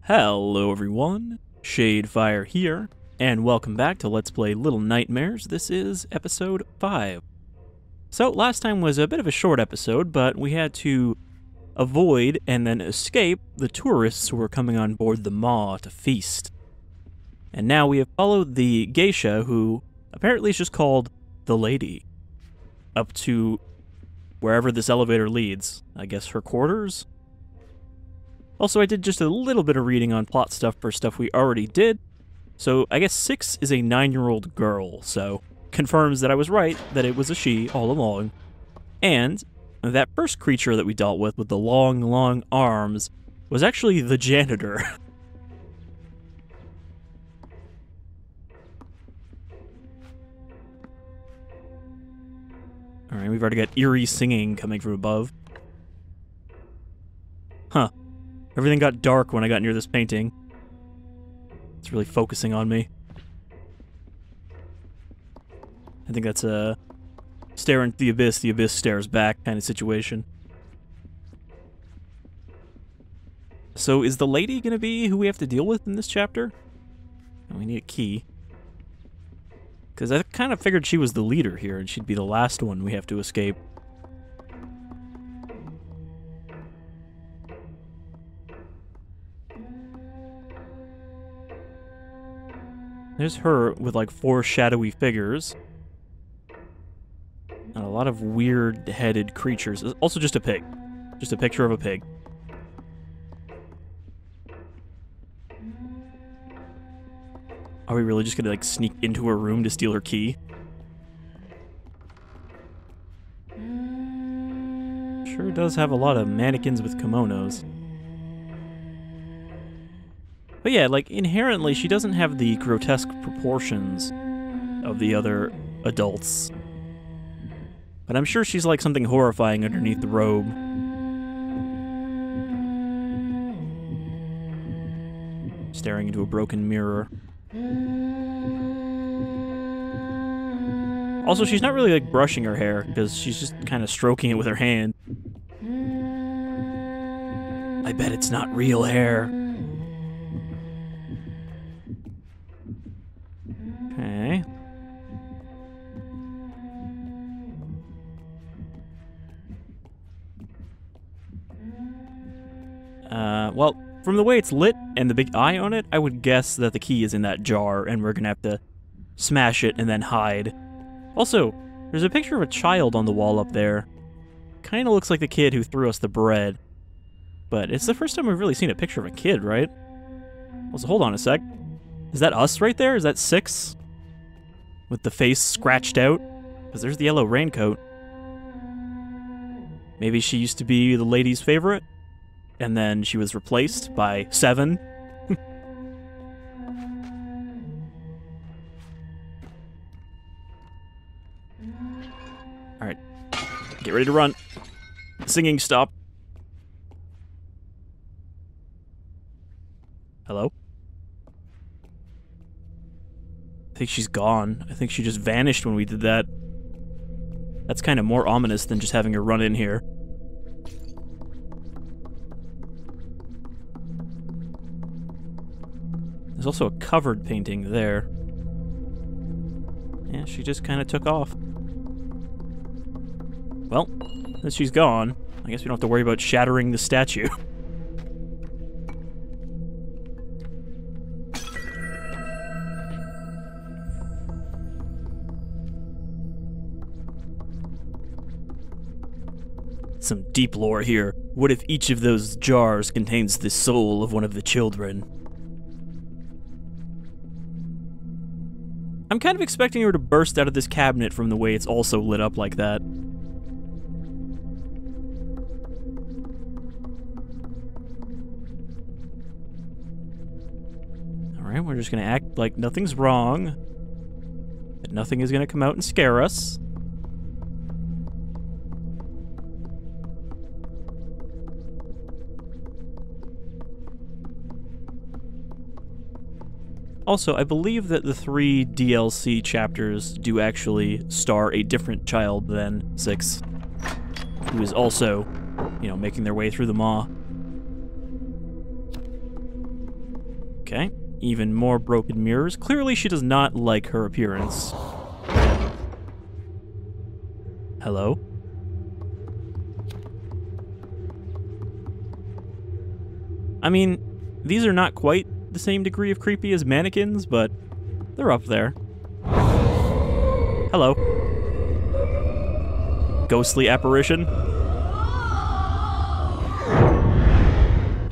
Hello everyone, Shadefire here, and welcome back to Let's Play Little Nightmares. This is episode 5. So last time was a bit of a short episode, but we had to avoid and then escape the tourists who were coming on board the Maw to feast. And now we have followed the geisha, who apparently is just called the Lady, up to wherever this elevator leads. I guess her quarters? Also, I did just a little bit of reading on plot stuff for stuff we already did, so I guess 6 is a 9-year-old girl, so confirms that I was right, that it was a she all along. And that first creature that we dealt with the long, long arms was actually the janitor. Alright, we've already got eerie singing coming from above. Huh. Everything got dark when I got near this painting. It's really focusing on me. I think that's a stare into the abyss stares back kind of situation. So is the lady gonna be who we have to deal with in this chapter? Oh, we need a key. Because I kind of figured she was the leader here and she'd be the last one we have to escape. There's her with like 4 shadowy figures. And a lot of weird-headed creatures. Also just a pig. Just a picture of a pig. Are we really just gonna like sneak into her room to steal her key? Sure does have a lot of mannequins with kimonos. But yeah, like, inherently, she doesn't have the grotesque proportions of the other adults. But I'm sure she's like something horrifying underneath the robe. Staring into a broken mirror. Also, she's not really, like, brushing her hair, because she's just kind of stroking it with her hand. I bet it's not real hair. Okay. Well, from the way it's lit and the big eye on it, I would guess that the key is in that jar and we're gonna have to smash it and then hide. Also, there's a picture of a child on the wall up there. Kinda looks like the kid who threw us the bread. But it's the first time we've really seen a picture of a kid, right? Also, hold on a sec. Is that us right there? Is that 6? With the face scratched out? Because there's the yellow raincoat. Maybe she used to be the lady's favorite? And then she was replaced by 7? Alright. Get ready to run. Singing stop. Hello? I think she's gone. I think she just vanished when we did that. That's kind of more ominous than just having her run in here. There's also a covered painting there. Yeah, she just kind of took off. Well, since she's gone, I guess we don't have to worry about shattering the statue. Some deep lore here. What if each of those jars contains the soul of one of the children? I'm kind of expecting her to burst out of this cabinet from the way it's also lit up like that. Alright, we're just gonna act like nothing's wrong. That nothing is gonna come out and scare us. Also, I believe that the 3 DLC chapters do actually star a different child than 6, who is also, you know, making their way through the Maw. Okay, even more broken mirrors. Clearly she does not like her appearance. Hello? I mean, these are not quite the same degree of creepy as mannequins, but they're up there. Hello. Ghostly apparition.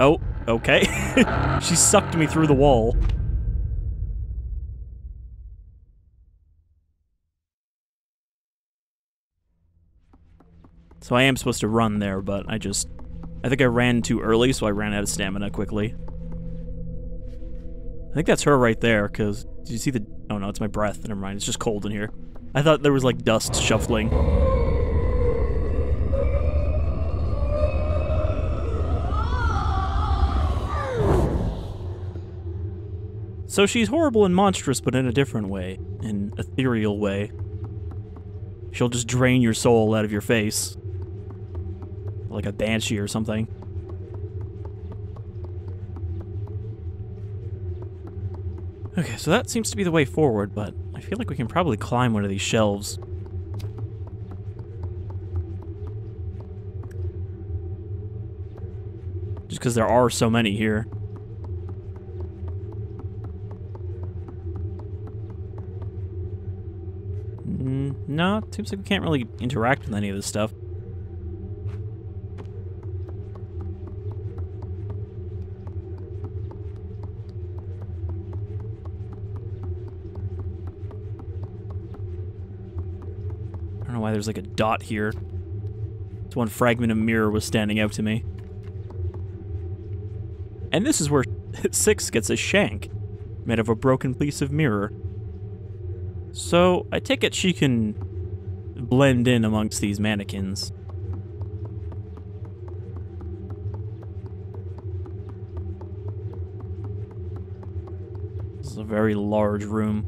Oh, okay. She sucked me through the wall. So I am supposed to run there, but I think I ran too early, so I ran out of stamina quickly. I think that's her right there, because did you see the... Oh no, it's my breath. Never mind, it's just cold in here. I thought there was like dust shuffling. So she's horrible and monstrous, but in a different way. An ethereal way. She'll just drain your soul out of your face. Like a banshee or something. Okay, so that seems to be the way forward, but I feel like we can probably climb one of these shelves. Just because there are so many here. No, it seems like we can't really interact with any of this stuff. I don't know why there's like a dot here. This one fragment of mirror was standing out to me. And this is where 6 gets a shank, made of a broken piece of mirror. So, I take it she can blend in amongst these mannequins. This is a very large room.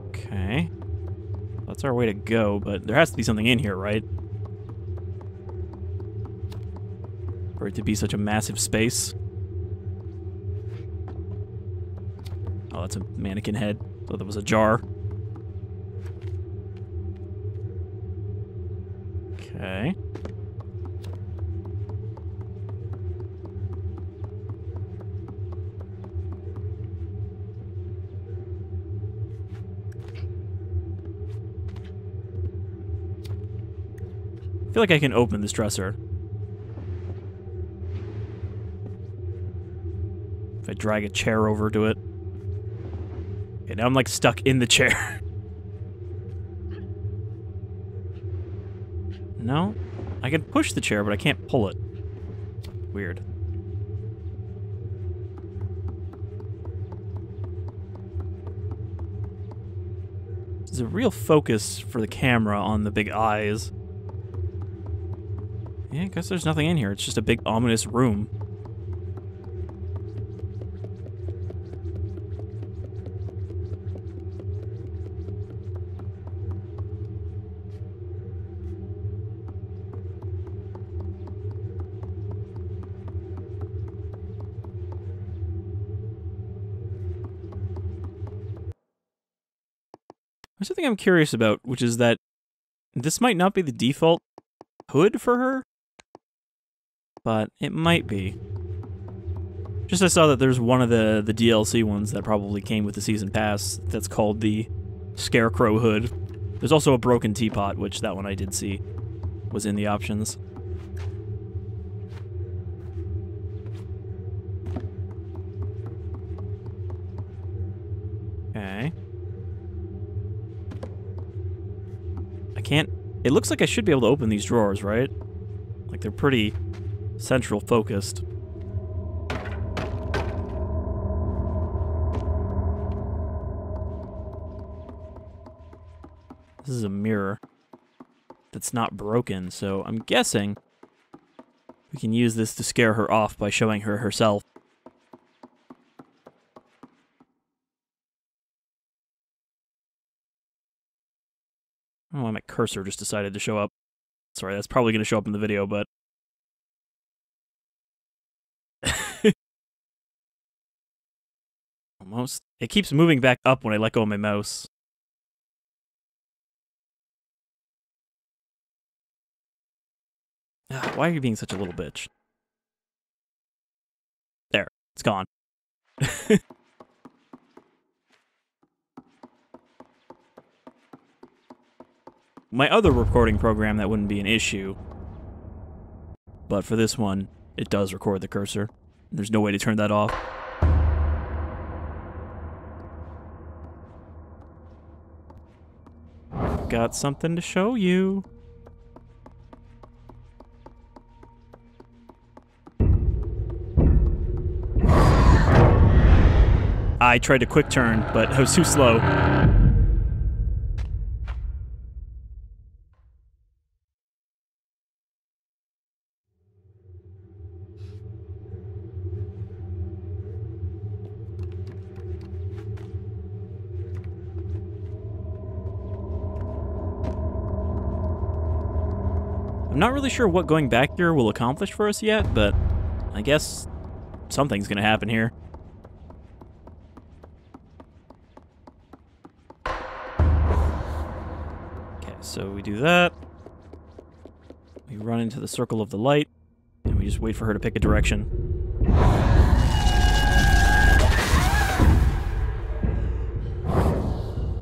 Okay. That's our way to go, but there has to be something in here, right? For it to be such a massive space. Oh, that's a mannequin head. Thought that was a jar. Okay. I feel like I can open this dresser. If I drag a chair over to it. Okay, now I'm like stuck in the chair. No? I can push the chair, but I can't pull it. Weird. There's a real focus for the camera on the big eyes. Yeah, I guess there's nothing in here. It's just a big ominous room. There's something I'm curious about, which is that this might not be the default hood for her, but it might be. Just I saw that there's one of the DLC ones that probably came with the season pass that's called the Scarecrow hood. There's also a broken teapot, which that one I did see was in the options. Okay. I can't... It looks like I should be able to open these drawers, right? Like they're pretty central focused. This is a mirror that's not broken, so I'm guessing we can use this to scare her off by showing her herself. I don't know why my cursor just decided to show up. Sorry, that's probably going to show up in the video, but... Almost. It keeps moving back up when I let go of my mouse. Why are you being such a little bitch? There. It's gone. My other recording program, that wouldn't be an issue. But for this one, it does record the cursor. There's no way to turn that off. Got something to show you. I tried a quick turn, but I was too slow. I'm not really sure what going back here will accomplish for us yet, but I guess something's gonna happen here. Okay, so we do that. We run into the circle of the light, and we just wait for her to pick a direction.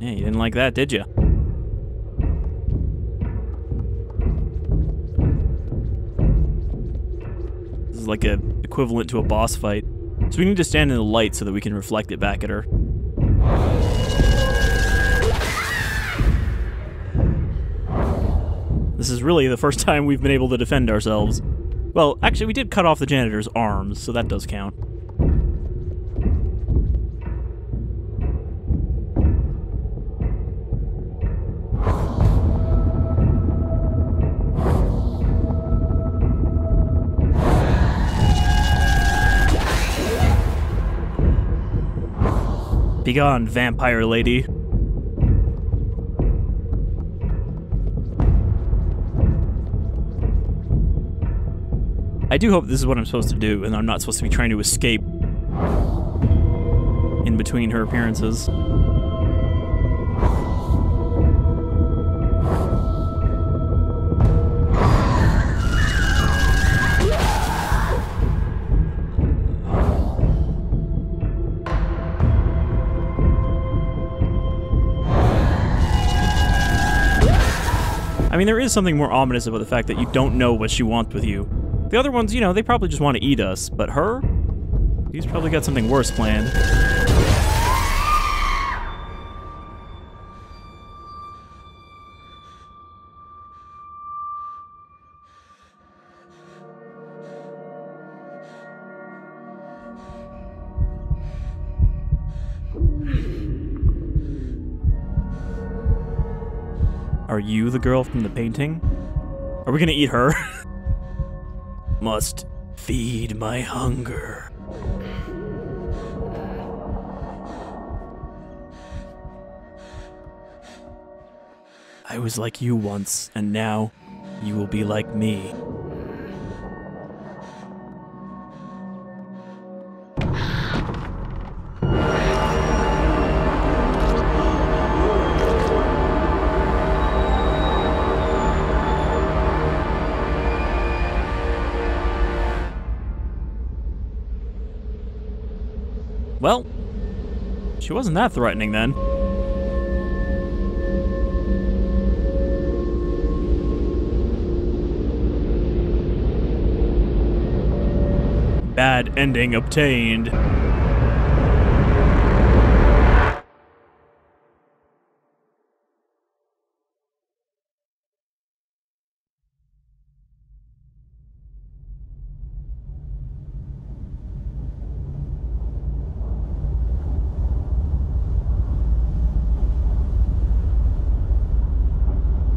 Yeah, you didn't like that, did you? Like a equivalent to a boss fight. So we need to stand in the light so that we can reflect it back at her. This is really the first time we've been able to defend ourselves. Well, actually we did cut off the janitor's arms, so that does count. Begone, vampire lady. I do hope this is what I'm supposed to do, and I'm not supposed to be trying to escape in between her appearances. I mean, there is something more ominous about the fact that you don't know what she wants with you. The other ones, you know, they probably just want to eat us, but her? She's probably got something worse planned. Are you the girl from the painting? Are we gonna eat her? Must feed my hunger. I was like you once, and now you will be like me. Well, she wasn't that threatening then. Bad ending obtained.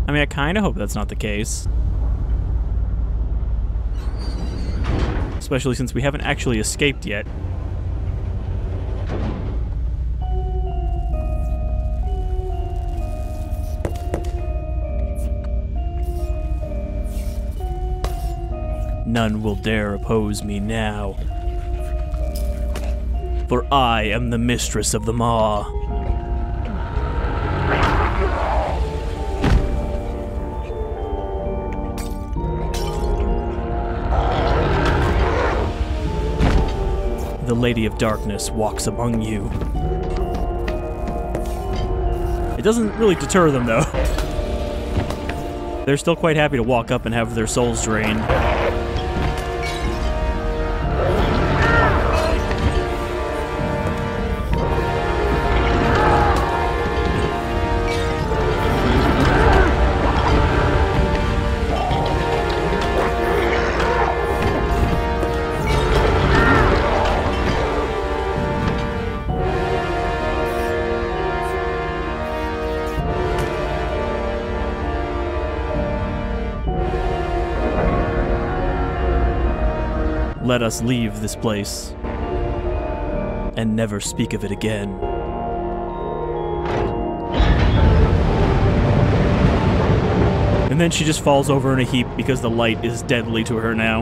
I mean, I kind of hope that's not the case. Especially since we haven't actually escaped yet. none will dare oppose me now. For I am the mistress of the maw. The Lady of Darkness walks among you. It doesn't really deter them, though. They're still quite happy to walk up and have their souls drained. Let us leave this place and never speak of it again. And then she just falls over in a heap because the light is deadly to her now.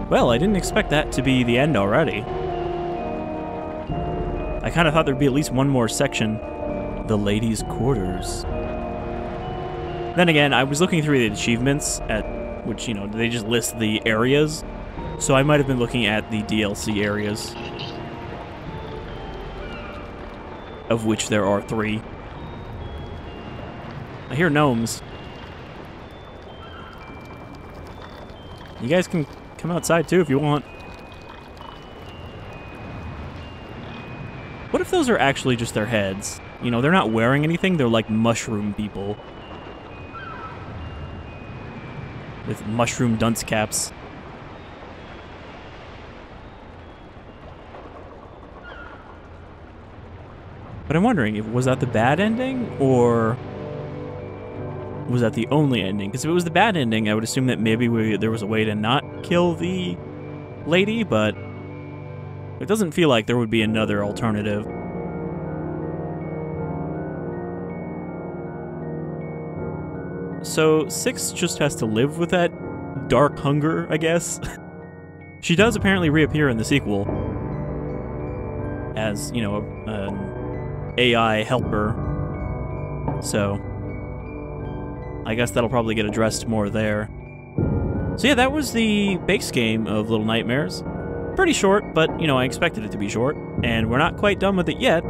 Well, I didn't expect that to be the end already. I kind of thought there'd be at least one more section. The ladies' quarters. Then again, I was looking through the achievements, at which, you know, they just list the areas. So I might have been looking at the DLC areas. Of which there are 3. I hear gnomes. You guys can come outside too if you want. What if those are actually just their heads? You know, they're not wearing anything, they're like mushroom people. With mushroom dunce caps. But I'm wondering, was that the bad ending, or was that the only ending? Because if it was the bad ending, I would assume that maybe there was a way to not kill the lady, but it doesn't feel like there would be another alternative. So 6 just has to live with that dark hunger, I guess. She does apparently reappear in the sequel as, you know, an AI helper. So I guess that'll probably get addressed more there. So yeah, that was the base game of Little Nightmares. Pretty short, but, you know, I expected it to be short. And we're not quite done with it yet.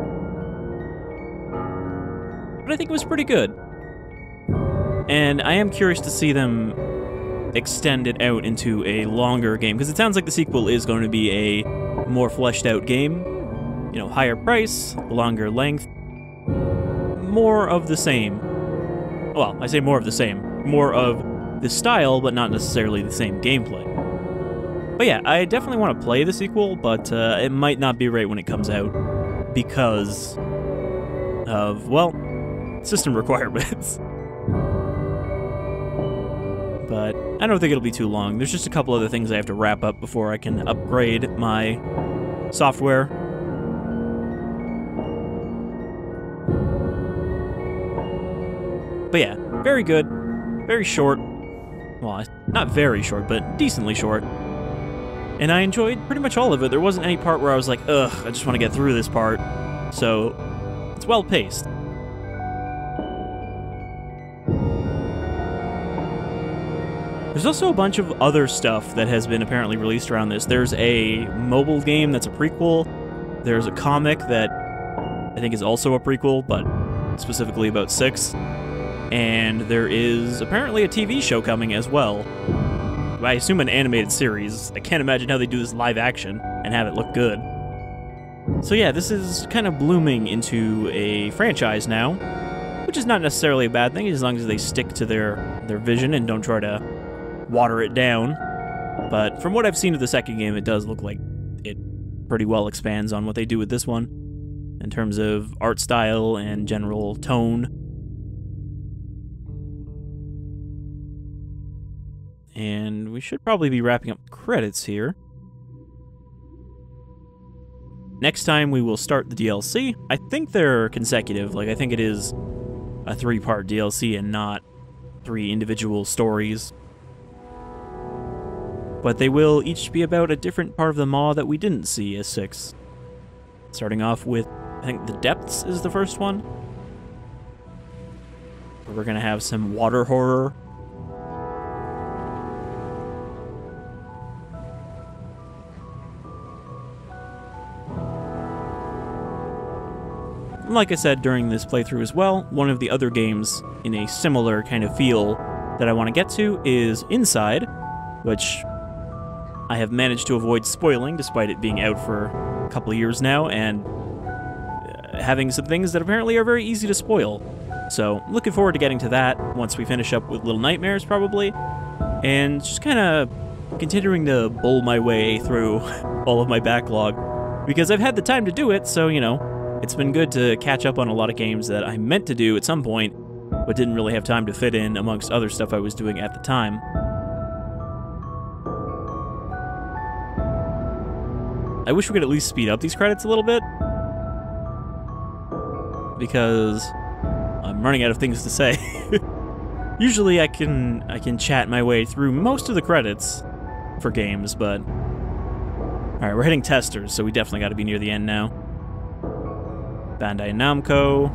But I think it was pretty good. And I am curious to see them extend it out into a longer game, because it sounds like the sequel is going to be a more fleshed out game. You know, higher price, longer length, more of the same. Well, I say more of the same. More of the style, but not necessarily the same gameplay. But yeah, I definitely want to play the sequel, but it might not be right when it comes out because of, well, system requirements. But I don't think it'll be too long. There's just a couple other things I have to wrap up before I can upgrade my software. But yeah, very good. Very short. Well, not very short, but decently short. And I enjoyed pretty much all of it. There wasn't any part where I was like, ugh, I just want to get through this part. So, it's well paced. There's also a bunch of other stuff that has been apparently released around this. There's a mobile game that's a prequel. There's a comic that I think is also a prequel, but specifically about 6. And there is apparently a TV show coming as well. I assume an animated series. I can't imagine how they do this live action and have it look good. So yeah, this is kind of blooming into a franchise now, which is not necessarily a bad thing as long as they stick to their vision and don't try to water it down. But from what I've seen of the second game, it does look like it pretty well expands on what they do with this one in terms of art style and general tone. And we should probably be wrapping up credits here. Next time we will start the DLC. I think they're consecutive. Like, I think it is a 3-part DLC and not 3 individual stories. But they will each be about a different part of the maw that we didn't see as 6. Starting off with, I think, The Depths is the first one. We're gonna have some water horror. Like I said during this playthrough as well, one of the other games in a similar kind of feel that I want to get to is Inside, which I have managed to avoid spoiling despite it being out for a couple of years now and having some things that apparently are very easy to spoil. So, looking forward to getting to that once we finish up with Little Nightmares, probably, and just kind of continuing to bowl my way through all of my backlog, because I've had the time to do it, so, you know, it's been good to catch up on a lot of games that I meant to do at some point, but didn't really have time to fit in amongst other stuff I was doing at the time. I wish we could at least speed up these credits a little bit, because I'm running out of things to say. Usually I can chat my way through most of the credits for games, but... Alright, we're hitting testers, so we definitely gotta be near the end now. Bandai Namco.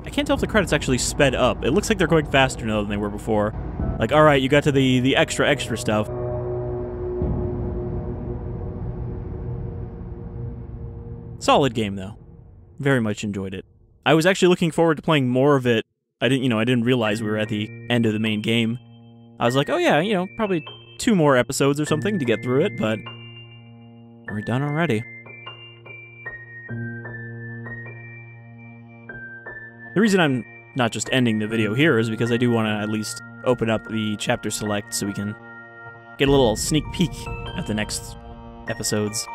I can't tell if the credits actually sped up. It looks like they're going faster now than they were before. Like, alright, you got to the extra stuff. Solid game, though. Very much enjoyed it. I was actually looking forward to playing more of it. I didn't realize we were at the end of the main game. I was like, oh yeah, probably 2 more episodes or something to get through it, but we're done already. The reason I'm not just ending the video here is because I do want to at least open up the chapter select so we can get a little sneak peek at the next episodes.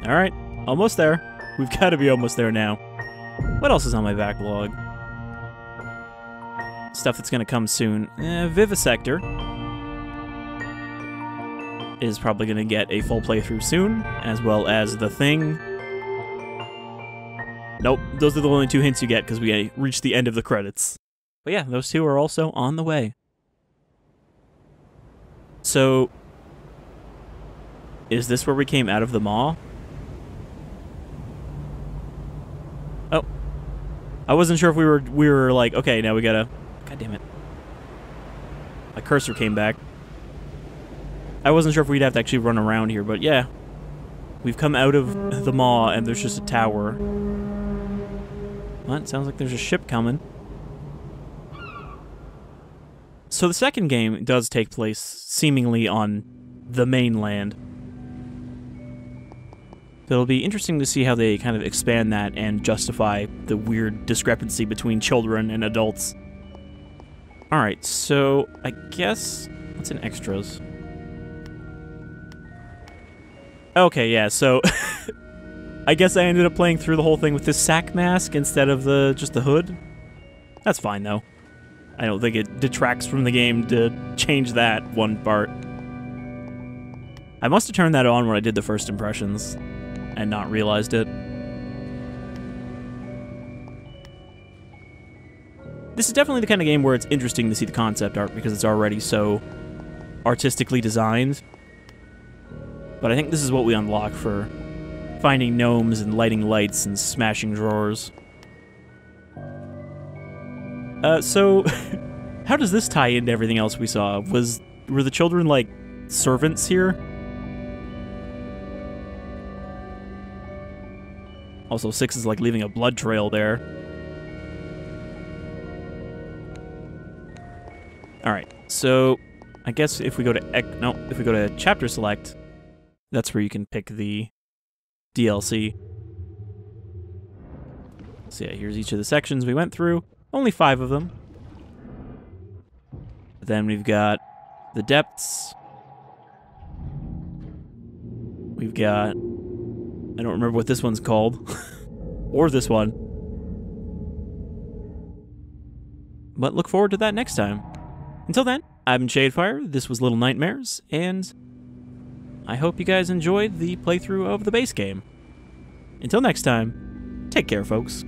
Alright, almost there. We've got to be almost there now. What else is on my backlog? Stuff that's going to come soon. Vivisector is probably going to get a full playthrough soon, as well as The Thing. Nope, those are the only 2 hints you get because we reached the end of the credits. But yeah, those 2 are also on the way. So, is this where we came out of the maw? Oh. I wasn't sure if we were like, okay, now we gotta... God damn it. My cursor came back. I wasn't sure if we'd have to actually run around here, but yeah. We've come out of the maw, and there's just a tower. Well, it sounds like there's a ship coming. So the second game does take place seemingly on the mainland. It'll be interesting to see how they kind of expand that and justify the weird discrepancy between children and adults. Alright, so I guess... What's in extras? Okay, yeah, so... I guess I ended up playing through the whole thing with this sack mask instead of just the hood. That's fine, though. I don't think it detracts from the game to change that one part. I must have turned that on when I did the first impressions and not realized it. This is definitely the kind of game where it's interesting to see the concept art because it's already so artistically designed. But I think this is what we unlock for finding gnomes and lighting lights and smashing drawers. So, how does this tie into everything else we saw? Were the children, like, servants here? Also, 6 is, like, leaving a blood trail there. Alright, so, I guess if we go to chapter select, that's where you can pick the DLC. So yeah, here's each of the sections we went through. Only 5 of them. Then we've got The Depths. We've got... I don't remember what this one's called. Or this one. But look forward to that next time. Until then, I've been Shadefire, this was Little Nightmares, and I hope you guys enjoyed the playthrough of the base game. Until next time, take care, folks.